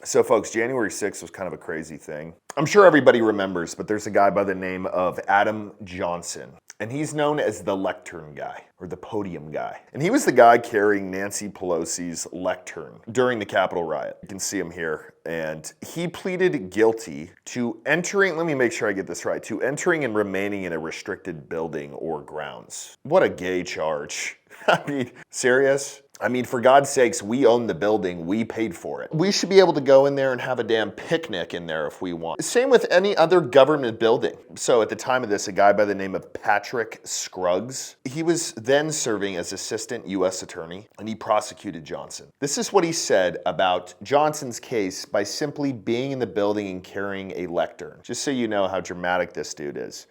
So folks, January 6th was kind of a crazy thing. I'm sure everybody remembers, but there's a guy by the name of Adam Johnson, and he's known as the lectern guy, or the podium guy. And he was the guy carrying Nancy Pelosi's lectern during the Capitol riot. You can see him here. And he pleaded guilty to entering, let me make sure I get this right, to entering and remaining in a restricted building or grounds. What a gay charge. I mean, serious? I mean, for God's sakes, we own the building, we paid for it. We should be able to go in there and have a damn picnic in there if we want. Same with any other government building. So at the time of this, a guy by the name of Patrick Scruggs, he was then serving as assistant U.S. attorney, and he prosecuted Johnson. This is what he said about Johnson's case by simply being in the building and carrying a lectern. Just so you know how dramatic this dude is.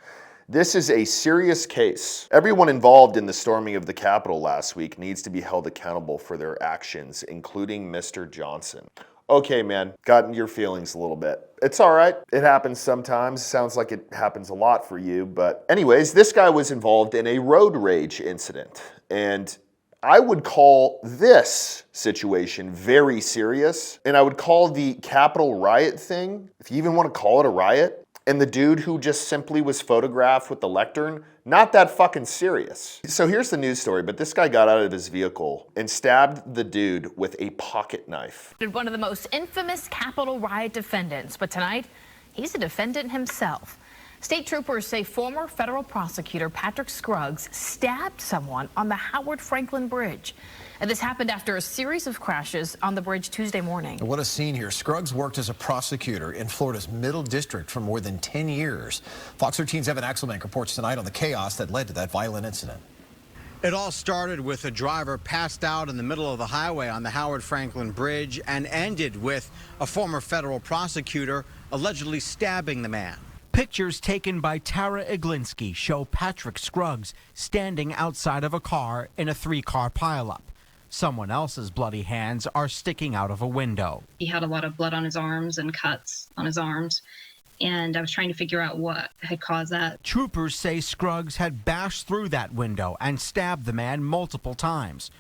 This is a serious case. Everyone involved in the storming of the Capitol last week needs to be held accountable for their actions, including Mr. Johnson. Okay, man, got in your feelings a little bit. It's all right. It happens sometimes. Sounds like it happens a lot for you. But anyways, this guy was involved in a road rage incident. And I would call this situation very serious. And I would call the Capitol riot thing, if you even want to call it a riot, and the dude who just simply was photographed with the lectern, not that fucking serious. So here's the news story, but this guy got out of his vehicle and stabbed the dude with a pocket knife. One of the most infamous Capitol riot defendants, but tonight, he's a defendant himself. State troopers say former federal prosecutor Patrick Scruggs stabbed someone on the Howard Franklin Bridge. And this happened after a series of crashes on the bridge Tuesday morning. What a scene here. Scruggs worked as a prosecutor in Florida's Middle District for more than 10 years. Fox 13's Evan Axelbank reports tonight on the chaos that led to that violent incident. It all started with a driver passed out in the middle of the highway on the Howard Franklin Bridge and ended with a former federal prosecutor allegedly stabbing the man. Pictures taken by Tara Iglinski show Patrick Scruggs standing outside of a car in a three-car pileup. Someone else's bloody hands are sticking out of a window. He had a lot of blood on his arms and cuts on his arms, and I was trying to figure out what had caused that. Troopers say Scruggs had bashed through that window and stabbed the man multiple times.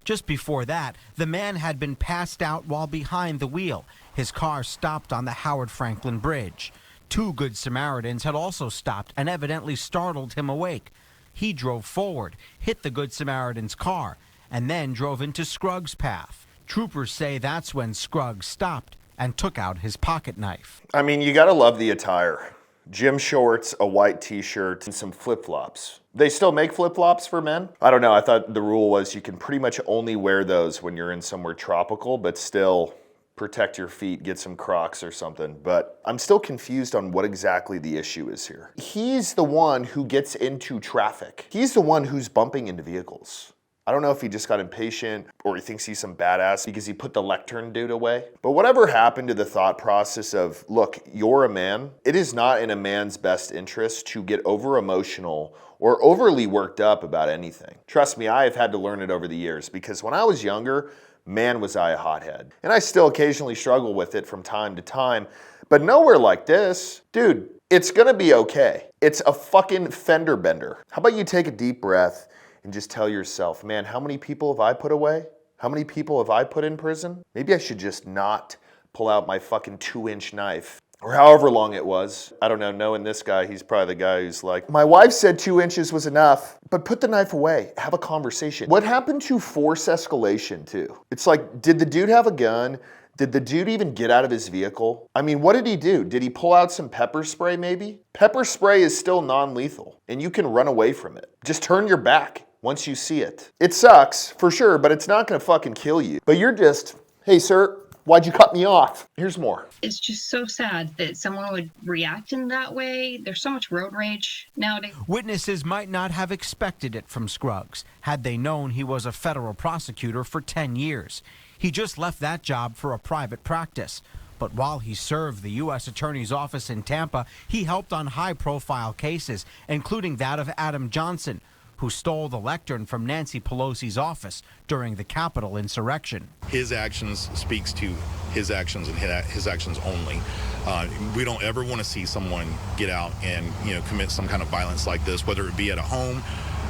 Just before that, the man had been passed out while behind the wheel. His car stopped on the Howard Franklin Bridge. Two Good Samaritans had also stopped and evidently startled him awake. He drove forward, hit the Good Samaritan's car, and then drove into Scruggs' path. Troopers say that's when Scruggs stopped and took out his pocket knife. I mean, you gotta love the attire. Gym shorts, a white t-shirt, and some flip-flops. They still make flip-flops for men? I don't know, I thought the rule was you can pretty much only wear those when you're in somewhere tropical, but still protect your feet, get some Crocs or something. But I'm still confused on what exactly the issue is here. He's the one who gets into traffic. He's the one who's bumping into vehicles. I don't know if he just got impatient or he thinks he's some badass because he put the lectern dude away. But whatever happened to the thought process of, look, you're a man. It is not in a man's best interest to get over emotional or overly worked up about anything. Trust me, I have had to learn it over the years because when I was younger, man was I a hothead. And I still occasionally struggle with it from time to time, but nowhere like this. Dude, it's gonna be okay. It's a fucking fender bender. How about you take a deep breath and just tell yourself, man, how many people have I put away? How many people have I put in prison? Maybe I should just not pull out my fucking 2-inch knife. Or however long it was. I don't know, knowing this guy, he's probably the guy who's like, my wife said 2 inches was enough, but put the knife away, have a conversation. What happened to force escalation too? It's like, did the dude have a gun? Did the dude even get out of his vehicle? I mean, what did he do? Did he pull out some pepper spray maybe? Pepper spray is still non-lethal and you can run away from it. Just turn your back once you see it. It sucks, for sure, but it's not gonna fucking kill you. But you're just, hey sir, why'd you cut me off? Here's more. It's just so sad that someone would react in that way. There's so much road rage nowadays. Witnesses might not have expected it from Scruggs had they known he was a federal prosecutor for 10 years. He just left that job for a private practice. But while he served the U.S. Attorney's Office in Tampa, he helped on high-profile cases, including that of Adam Johnson, who stole the lectern from Nancy Pelosi's office during the Capitol insurrection. His actions speaks to his actions and his actions only. We don't ever want to see someone get out and commit some kind of violence like this, whether it be at a home,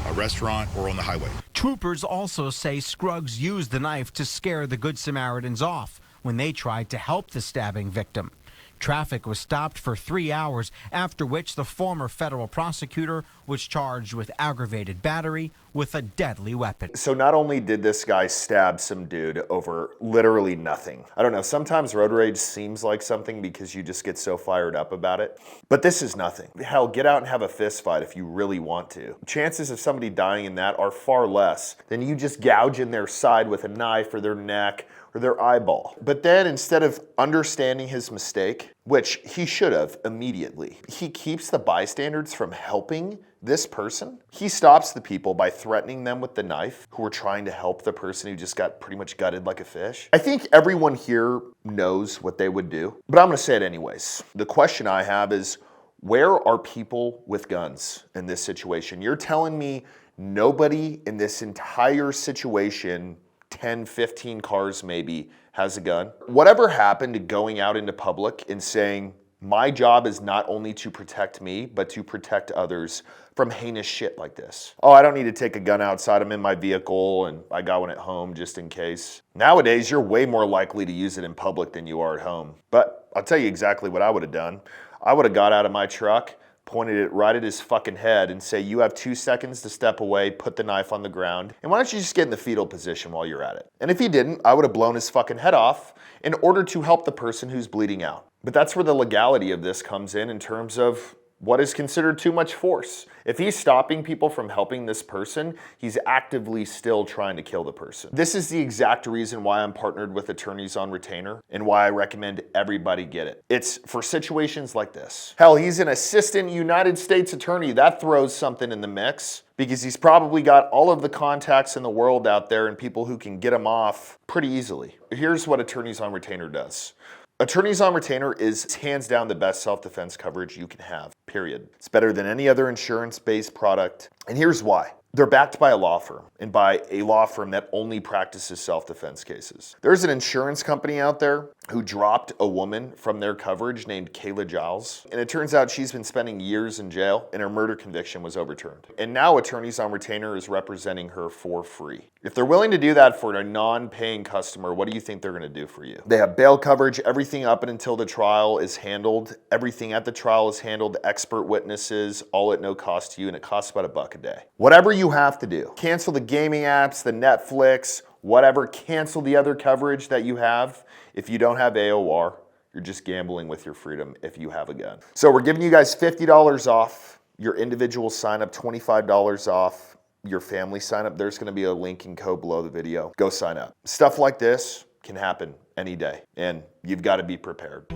a restaurant, or on the highway. Troopers also say Scruggs used the knife to scare the Good Samaritans off when they tried to help the stabbing victim. Traffic was stopped for 3 hours, after which the former federal prosecutor was charged with aggravated battery with a deadly weapon. So not only did this guy stab some dude over literally nothing. I don't know, sometimes road rage seems like something because you just get so fired up about it. But this is nothing. Hell, get out and have a fist fight if you really want to. Chances of somebody dying in that are far less than you just gouging their side with a knife or their neck or their eyeball. But then instead of understanding his mistake, which he should have immediately, he keeps the bystanders from helping this person. He stops the people by threatening them with the knife who were trying to help the person who just got pretty much gutted like a fish. I think everyone here knows what they would do, but I'm gonna say it anyways. The question I have is, where are people with guns in this situation? You're telling me nobody in this entire situation, 10, 15 cars maybe, has a gun? Whatever happened to going out into public and saying, my job is not only to protect me, but to protect others from heinous shit like this? Oh, I don't need to take a gun outside. I'm in my vehicle and I got one at home just in case. Nowadays, you're way more likely to use it in public than you are at home. But I'll tell you exactly what I would have done. I would have got out of my truck, pointed it right at his fucking head and say, you have 2 seconds to step away, put the knife on the ground, and why don't you just get in the fetal position while you're at it? And if he didn't, I would have blown his fucking head off in order to help the person who's bleeding out. But that's where the legality of this comes in terms of what is considered too much force. If he's stopping people from helping this person, he's actively still trying to kill the person. This is the exact reason why I'm partnered with Attorneys on Retainer and why I recommend everybody get it. It's for situations like this. Hell, he's an assistant United States attorney. That throws something in the mix because he's probably got all of the contacts in the world out there and people who can get him off pretty easily. Here's what Attorneys on Retainer does. Attorneys on Retainer is hands down the best self-defense coverage you can have, period. It's better than any other insurance-based product, and here's why. They're backed by a law firm, and by a law firm that only practices self-defense cases. There's an insurance company out there who dropped a woman from their coverage named Kayla Giles, and it turns out she's been spending years in jail, and her murder conviction was overturned. And now Attorneys on Retainer is representing her for free. If they're willing to do that for a non-paying customer, what do you think they're gonna do for you? They have bail coverage, everything up and until the trial is handled, everything at the trial is handled, expert witnesses, all at no cost to you, and it costs about $1 a day. Whatever you have to do, cancel the gaming apps, the Netflix, whatever, cancel the other coverage that you have. If you don't have AOR, you're just gambling with your freedom if you have a gun. So we're giving you guys $50 off your individual sign up, $25 off your family sign up. There's gonna be a link and code below the video. Go sign up. Stuff like this can happen any day, and you've got to be prepared.